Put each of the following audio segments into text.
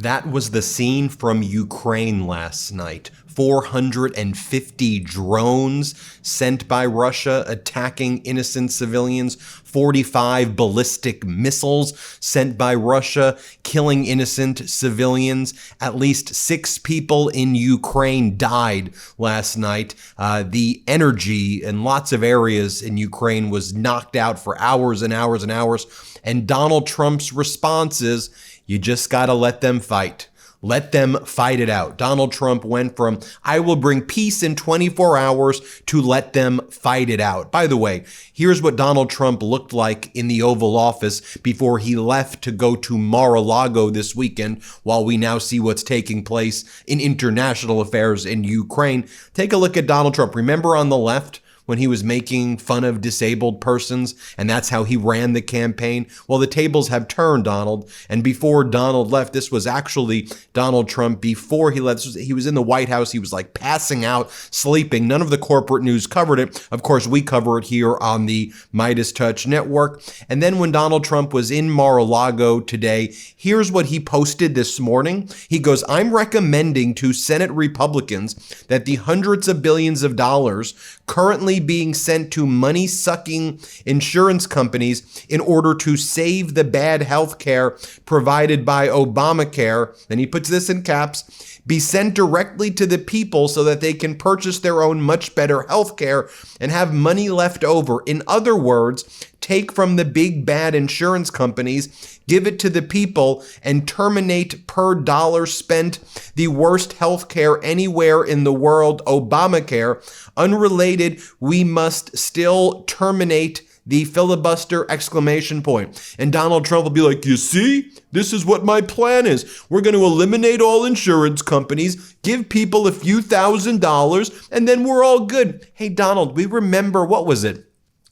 That was the scene from Ukraine last night. 450 drones sent by Russia attacking innocent civilians, 45 ballistic missiles sent by Russia killing innocent civilians. At least 6 people in Ukraine died last night. The energy in lots of areas in Ukraine was knocked out for hours and hours and hours. And Donald Trump's response is, you just got to let them fight. Let them fight it out. Donald Trump went from, I will bring peace in 24 hours to let them fight it out. By the way, here's what Donald Trump looked like in the Oval Office before he left to go to Mar-a-Lago this weekend, while we now see what's taking place in international affairs in Ukraine. Take a look at Donald Trump. Remember on the left, when he was making fun of disabled persons, and that's how he ran the campaign? Well, the tables have turned, Donald. And before Donald left, this was actually Donald Trump before he left. He was in the White House. He was like passing out, sleeping. None of the corporate news covered it. Of course, we cover it here on the MeidasTouch network. And then when Donald Trump was in Mar-a-Lago today, here's what he posted this morning. He goes, I'm recommending to Senate Republicans that the hundreds of billions of dollars currently being sent to money-sucking insurance companies in order to save the bad health care provided by Obamacare, and he puts this in caps, be sent directly to the people so that they can purchase their own much better health care and have money left over. In other words, take from the big bad insurance companies, give it to the people, and terminate per dollar spent the worst health care anywhere in the world, Obamacare. Unrelated, we must still terminate the filibuster, exclamation point. And Donald Trump will be like, you see, this is what my plan is. We're going to eliminate all insurance companies, give people a few $1,000s, and then we're all good. Hey, Donald, we remember, what was it?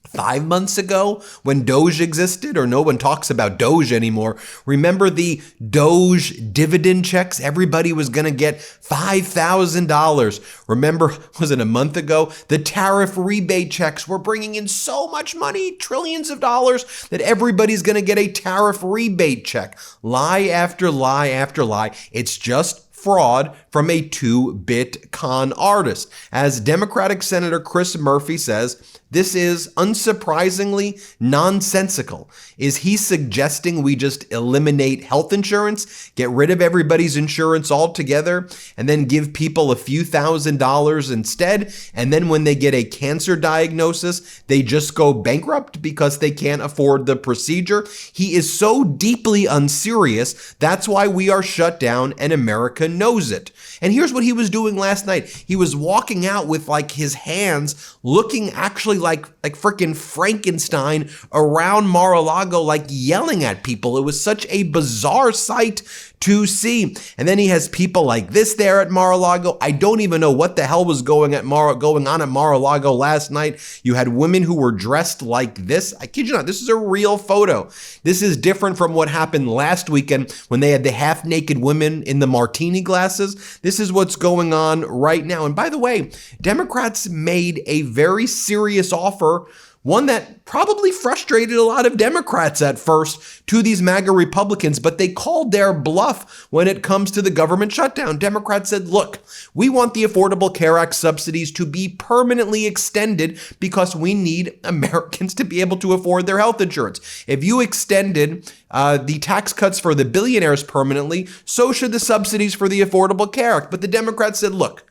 5 months ago when Doge existed, or no one talks about Doge anymore. Remember the Doge dividend checks? Everybody was going to get $5,000. Remember, was it a month ago? The tariff rebate checks were bringing in so much money, trillions of dollars, that everybody's going to get a tariff rebate check. Lie after lie after lie. It's just fraud from a 2-bit con artist. As Democratic Senator Chris Murphy says, this is unsurprisingly nonsensical. Is he suggesting we just eliminate health insurance, get rid of everybody's insurance altogether, and then give people a few $1,000s instead? And then when they get a cancer diagnosis, they just go bankrupt because they can't afford the procedure? He is so deeply unserious. That's why we are shut down, and America knows it. And here's what he was doing last night. He was walking out with like his hands looking actually like freaking Frankenstein around Mar-a-Lago, like yelling at people. It was such a bizarre sight to see. And then he has people like this there at Mar-a-Lago. I don't even know what the hell was going on at Mar-a-Lago last night. You had women who were dressed like this. I kid you not, this is a real photo. This is different from what happened last weekend when they had the half-naked women in the martini glasses. This is what's going on right now. And by the way, Democrats made a very serious offer, one that probably frustrated a lot of Democrats at first, to these MAGA Republicans, but they called their bluff when it comes to the government shutdown. Democrats said, look, we want the Affordable Care Act subsidies to be permanently extended because we need Americans to be able to afford their health insurance. If you extended the tax cuts for the billionaires permanently, so should the subsidies for the Affordable Care Act. But the Democrats said, look,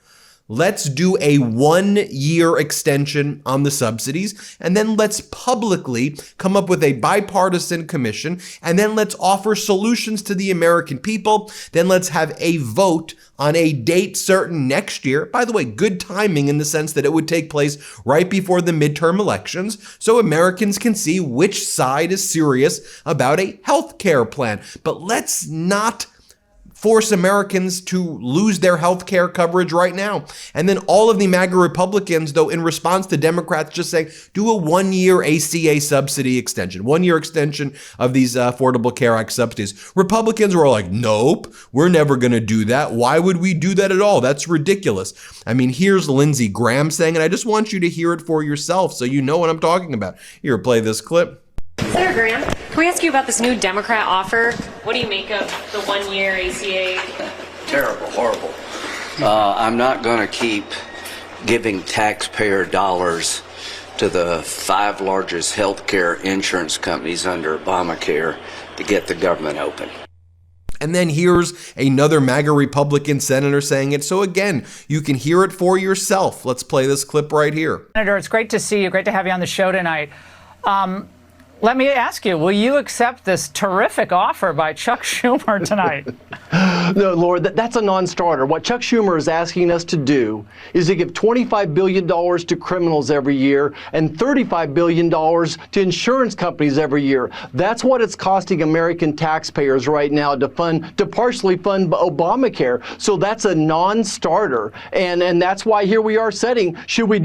let's do a 1-year extension on the subsidies, and then let's publicly come up with a bipartisan commission, and then let's offer solutions to the American people. Then let's have a vote on a date certain next year. By the way, good timing in the sense that it would take place right before the midterm elections, so Americans can see which side is serious about a health care plan. But let's not force Americans to lose their health care coverage right now. And then all of the MAGA Republicans, though, in response to Democrats just saying, do a 1-year ACA subsidy extension, 1-year extension of these Affordable Care Act subsidies. Republicans were all like, nope, we're never going to do that. Why would we do that at all? That's ridiculous. I mean, here's Lindsey Graham saying, and I just want you to hear it for yourself so you know what I'm talking about. Here, play this clip. Senator Graham, can we ask you about this new Democrat offer? What do you make of the 1-year ACA? Terrible, horrible. I'm not going to keep giving taxpayer dollars to the 5 largest healthcare insurance companies under Obamacare to get the government open. And then here's another MAGA Republican senator saying it. So again, you can hear it for yourself. Let's play this clip right here. Senator, it's great to see you. Great to have you on the show tonight. Let me ask you, will you accept this terrific offer by Chuck Schumer tonight? No, Lord, that's a non-starter. What Chuck Schumer is asking us to do is to give $25 billion to criminals every year and $35 billion to insurance companies every year. That's what it's costing American taxpayers right now to partially fund Obamacare. So that's a non-starter. And that's why here we are setting, should we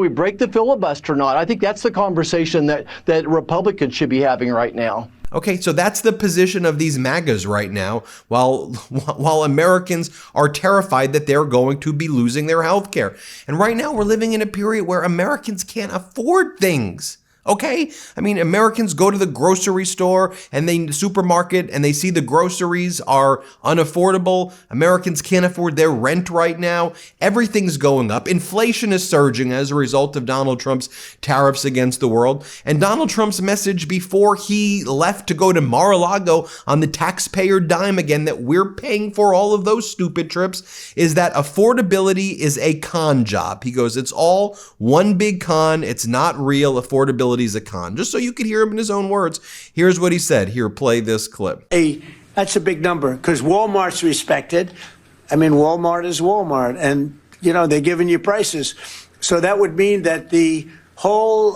break the filibuster or not? I think that's the conversation that Republicans should be having right now. Okay, so that's the position of these MAGAs right now, while Americans are terrified that they're going to be losing their health care. And right now we're living in a period where Americans can't afford things. Okay? I mean, Americans go to the grocery store and the supermarket and they see the groceries are unaffordable. Americans can't afford their rent right now. Everything's going up. Inflation is surging as a result of Donald Trump's tariffs against the world. And Donald Trump's message before he left to go to Mar-a-Lago on the taxpayer dime again that we're paying for all of those stupid trips is that affordability is a con job. He goes, it's all one big con. It's not real. Affordability is a con. Just so you could hear him in his own words, here's what he said. Here, play this clip. Hey, that's a big number because Walmart's respected. I mean, Walmart is Walmart, and they're giving you prices. So that would mean that the whole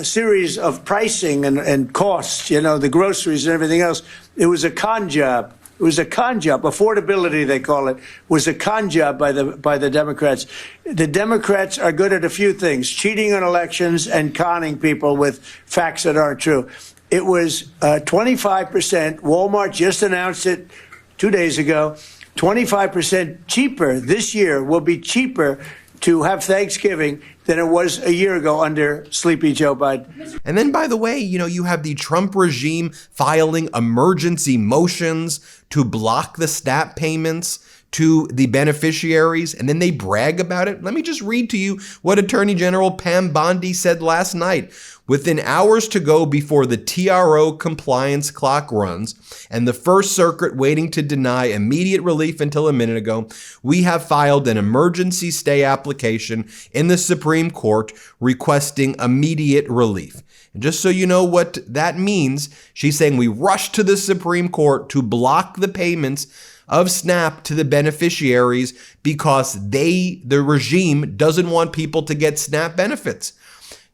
series of pricing and costs, the groceries and everything else, it was a con job. It was a con job. Affordability, they call it, was a con job by the Democrats. The Democrats are good at a few things: cheating on elections and conning people with facts that aren't true. It was 25%. Walmart just announced it 2 days ago. 25% cheaper this year will be cheaper to have Thanksgiving than it was a year ago under Sleepy Joe Biden. And then, by the way, you have the Trump regime filing emergency motions to block the SNAP payments to the beneficiaries, and then they brag about it. Let me just read to you what Attorney General Pam Bondi said last night. Within hours to go before the TRO compliance clock runs and the First Circuit waiting to deny immediate relief until a minute ago, we have filed an emergency stay application in the Supreme Court requesting immediate relief. And just so you know what that means, she's saying we rushed to the Supreme Court to block the payments of SNAP to the beneficiaries because the regime doesn't want people to get SNAP benefits.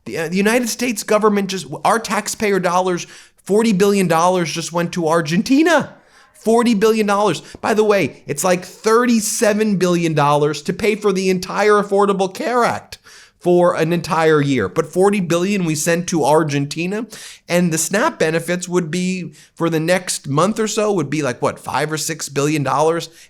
The United States government our taxpayer dollars, $40 billion just went to Argentina. $40 billion. By the way, it's like $37 billion to pay for the entire Affordable Care Act for an entire year. But $40 billion we sent to Argentina, and the SNAP benefits would be for the next month or so would be like what, $5 or $6 billion,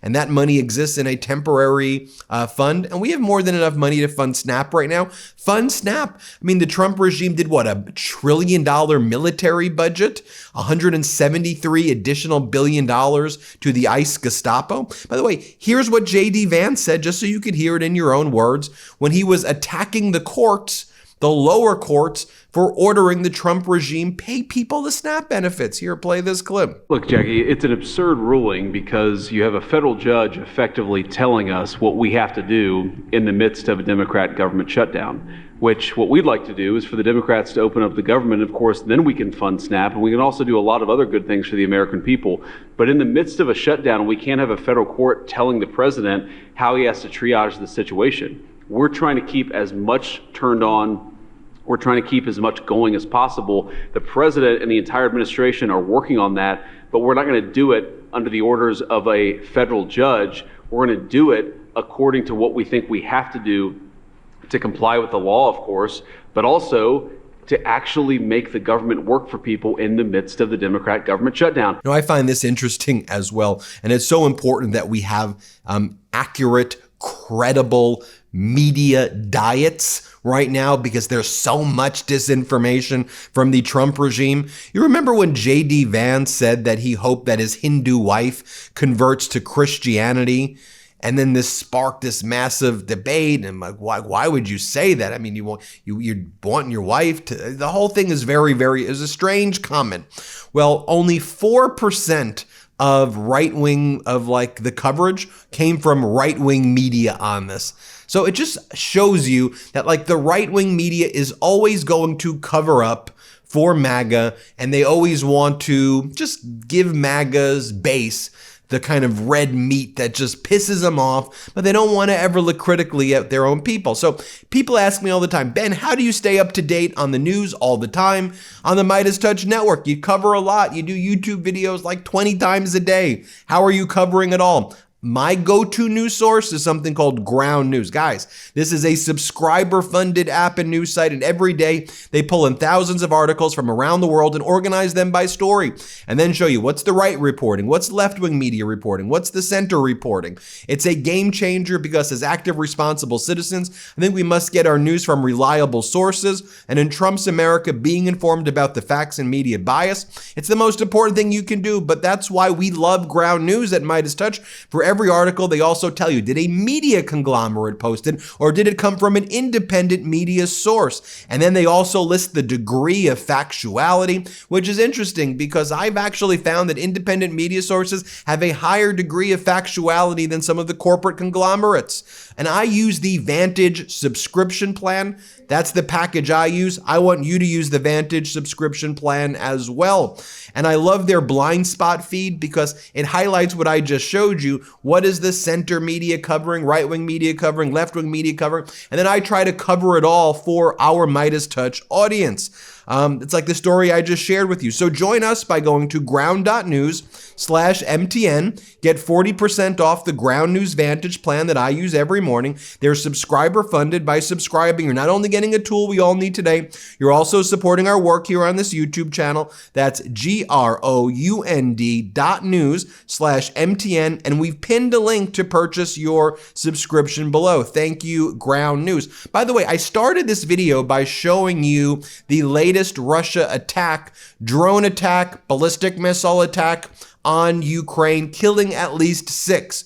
and that money exists in a temporary fund. And we have more than enough money to fund SNAP right now. Fund SNAP. I mean, the Trump regime did what, $1 trillion military budget, $173 additional billion to the ICE Gestapo. By the way, here's what J.D. Vance said, just so you could hear it in your own words, when he was attacking the courts, the lower courts, for ordering the Trump regime pay people the SNAP benefits. Here, play this clip. Look, Jackie, it's an absurd ruling because you have a federal judge effectively telling us what we have to do in the midst of a Democrat government shutdown, which what we'd like to do is for the Democrats to open up the government. Of course, then we can fund SNAP, and we can also do a lot of other good things for the American people. But in the midst of a shutdown, we can't have a federal court telling the president how he has to triage the situation. We're trying to keep as much turned on. We're trying to keep as much going as possible. The president and the entire administration are working on that, but we're not going to do it under the orders of a federal judge. We're going to do it according to what we think we have to do to comply with the law, of course, but also to actually make the government work for people in the midst of the Democrat government shutdown. I find this interesting as well, and it's so important that we have accurate, credible, media diets right now because there's so much disinformation from the Trump regime. You remember when J.D. Vance said that he hoped that his Hindu wife converts to Christianity? And then this sparked this massive debate. And I'm like, why would you say that? I mean, you're wanting your wife to, the whole thing is is a strange comment. Well, only 4% of the coverage came from right-wing media on this. So it just shows you that like the right-wing media is always going to cover up for MAGA, and they always want to just give MAGA's base the kind of red meat that just pisses them off, but they don't want to ever look critically at their own people. So people ask me all the time, Ben, how do you stay up to date on the news all the time on the MeidasTouch network? You cover a lot. You do YouTube videos like 20 times a day. How are you covering it all? My go-to news source is something called Ground News. Guys, this is a subscriber-funded app and news site, and every day they pull in thousands of articles from around the world and organize them by story, and then show you what's the right reporting, what's left-wing media reporting, what's the center reporting. It's a game changer because as active, responsible citizens, I think we must get our news from reliable sources, and in Trump's America, being informed about the facts and media bias, it's the most important thing you can do, but that's why we love Ground News at MeidasTouch. For every article, they also tell you, did a media conglomerate post it, or did it come from an independent media source? And then they also list the degree of factuality, which is interesting because I've actually found that independent media sources have a higher degree of factuality than some of the corporate conglomerates. And I use the Vantage subscription plan. That's the package I use. I want you to use the Vantage subscription plan as well. And I love their blind spot feed because it highlights what I just showed you. What is the center media covering, right-wing media covering, left-wing media covering? And then I try to cover it all for our MeidasTouch audience. It's like the story I just shared with you. So join us by going to ground.news/MTN. Get 40% off the Ground News Vantage plan that I use every morning. They're subscriber funded. By subscribing, you're not only getting a tool we all need today, you're also supporting our work here on this YouTube channel. That's ground.news/MTN. And we've pinned a link to purchase your subscription below. Thank you, Ground News. By the way, I started this video by showing you the latest Russia attack, drone attack, ballistic missile attack on Ukraine, killing at least 6.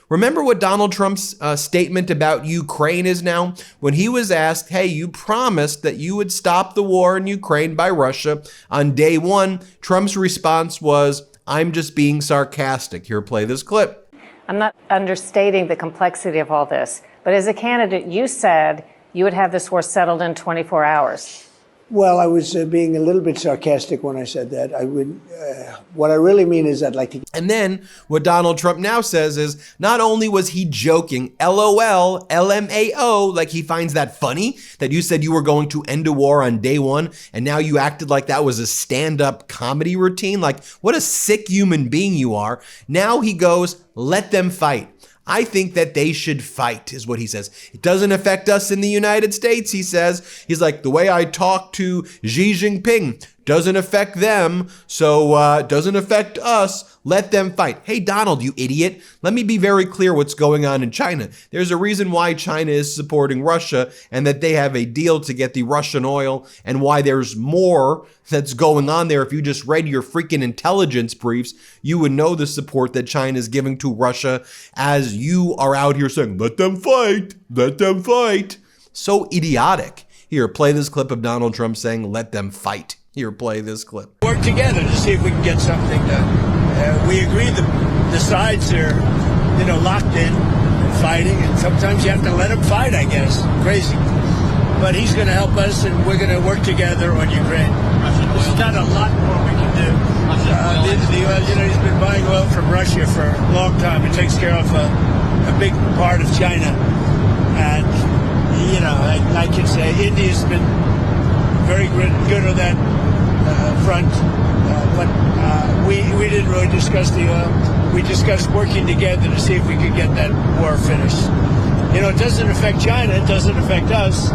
Remember what Donald Trump's statement about Ukraine is now? When he was asked, hey, you promised that you would stop the war in Ukraine by Russia on day 1, Trump's response was, I'm just being sarcastic. Here, play this clip. I'm not understating the complexity of all this, but as a candidate, you said you would have this war settled in 24 hours. Well, I was being a little bit sarcastic when I said that. I would. What I really mean is I'd like to. And then what Donald Trump now says is not only was he joking, LOL, LMAO, like he finds that funny that you said you were going to end a war on day 1, and now you acted like that was a stand-up comedy routine. Like, what a sick human being you are. Now he goes, let them fight. I think that they should fight, is what he says. It doesn't affect us in the United States, he says. He's like, the way I talk to Xi Jinping doesn't affect them, so doesn't affect us. Let them fight. Hey, Donald, you idiot. Let me be very clear what's going on in China. There's a reason why China is supporting Russia and that they have a deal to get the Russian oil and why there's more that's going on there. If you just read your freaking intelligence briefs, you would know the support that China is giving to Russia as you are out here saying, let them fight, let them fight. So idiotic. Here, play this clip of Donald Trump saying, let them fight. Here, play this clip. Work together to see if we can get something done. We agree the sides are, locked in and fighting, and sometimes you have to let them fight, I guess. Crazy. But he's going to help us, and we're going to work together on Ukraine. There's not a lot more we can do. He's been buying oil from Russia for a long time. It takes care of a big part of China. And, I can say India's been very good on that front, but we didn't really discuss the oil. We discussed working together to see if we could get that war finished. It doesn't affect China, it doesn't affect us,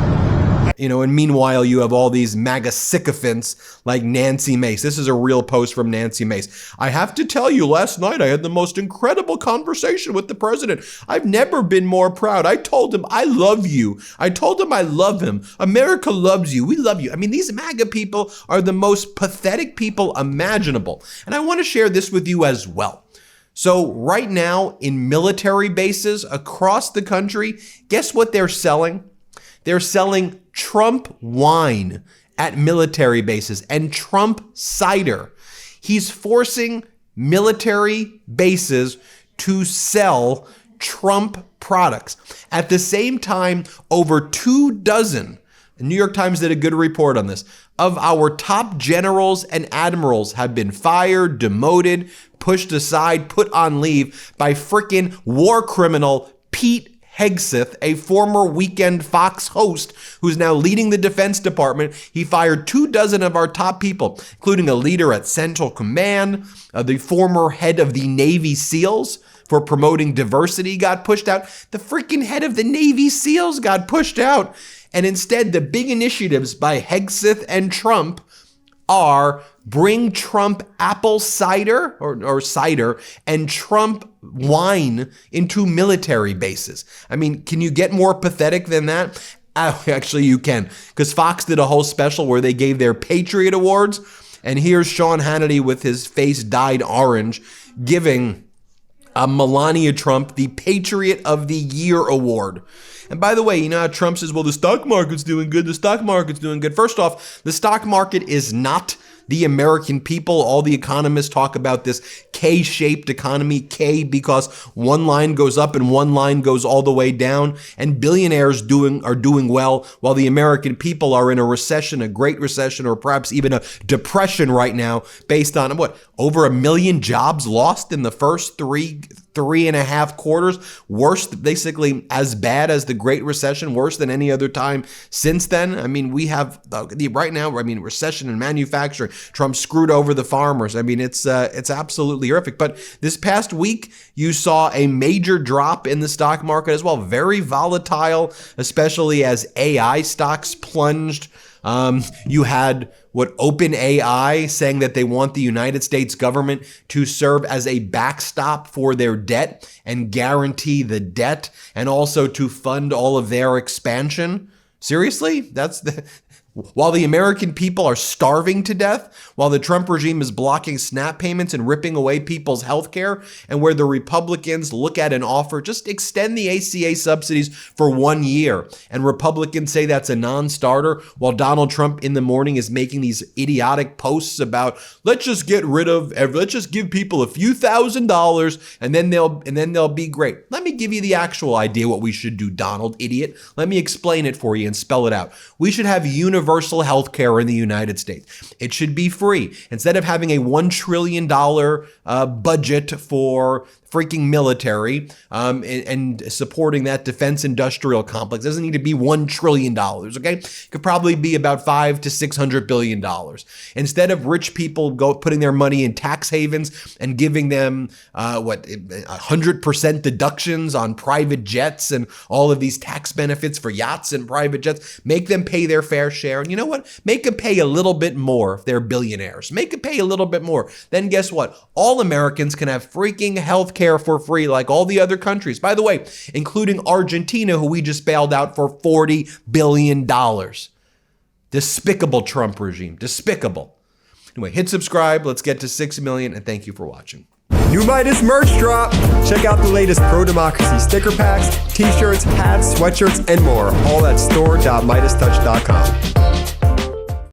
And meanwhile, you have all these MAGA sycophants like Nancy Mace. This is a real post from Nancy Mace. I have to tell you, last night I had the most incredible conversation with the president. I've never been more proud. I told him, I love you. I told him I love him. America loves you. We love you. I mean, these MAGA people are the most pathetic people imaginable. And I want to share this with you as well. So right now in military bases across the country, guess what they're selling? They're selling Trump wine at military bases and Trump cider. He's forcing military bases to sell Trump products. At the same time, over 24, the New York Times did a good report on this, of our top generals and admirals have been fired, demoted, pushed aside, put on leave by frickin' war criminal Pete Hegseth, a former Weekend Fox host who's now leading the Defense Department. He fired 24 of our top people, including a leader at Central Command, the former head of the Navy SEALs for promoting diversity got pushed out. The freaking head of the Navy SEALs got pushed out. And instead, the big initiatives by Hegseth and Trump are bring Trump apple cider or cider and Trump wine into military bases. I mean, can you get more pathetic than that? Actually, you can, because Fox did a whole special where they gave their Patriot Awards. And here's Sean Hannity with his face dyed orange giving Melania Trump the Patriot of the Year award. And by the way, you know how Trump says, well, the stock market's doing good. The stock market's doing good. First off, the stock market is not the American people. All the economists talk about this K-shaped economy, K because one line goes up and one line goes all the way down, and billionaires are doing well while the American people are in a recession, a great recession, or perhaps even a depression right now based on what, over 1 million jobs lost in the first three and a half quarters, worse, basically as bad as the Great Recession, worse than any other time since then. I mean, we have right now, recession in manufacturing. Trump screwed over the farmers. I mean, it's absolutely horrific. But this past week, you saw a major drop in the stock market as well. Very volatile, especially as AI stocks plunged. You had OpenAI saying that they want the United States government to serve as a backstop for their debt and guarantee the debt and also to fund all of their expansion. Seriously? While the American people are starving to death, while the Trump regime is blocking SNAP payments and ripping away people's health care, and where the Republicans look at an offer, just extend the ACA subsidies for 1 year, and Republicans say that's a non-starter, while Donald Trump in the morning is making these idiotic posts about, let's just give people a few $1,000s and then they'll be great. Let me give you the actual idea what we should do, Donald, idiot. Let me explain it for you and spell it out. We should have universal health care in the United States. It should be free. Instead of having a $1 trillion budget for freaking military and supporting that defense industrial complex, it doesn't need to be $1 trillion, okay? It could probably be about $500 to $600 billion. Instead of rich people putting their money in tax havens and giving them 100% deductions on private jets and all of these tax benefits for yachts and private jets, make them pay their fair share. And you know what? Make them pay a little bit more if they're billionaires. Make them pay a little bit more. Then guess what? All Americans can have freaking health care for free like all the other countries. By the way, including Argentina, who we just bailed out for $40 billion. Despicable Trump regime. Despicable. Anyway, hit subscribe. Let's get to 6 million, and thank you for watching. New Meidas merch drop! Check out the latest pro-democracy sticker packs, t-shirts, hats, sweatshirts, and more. All at store.MeidasTouch.com.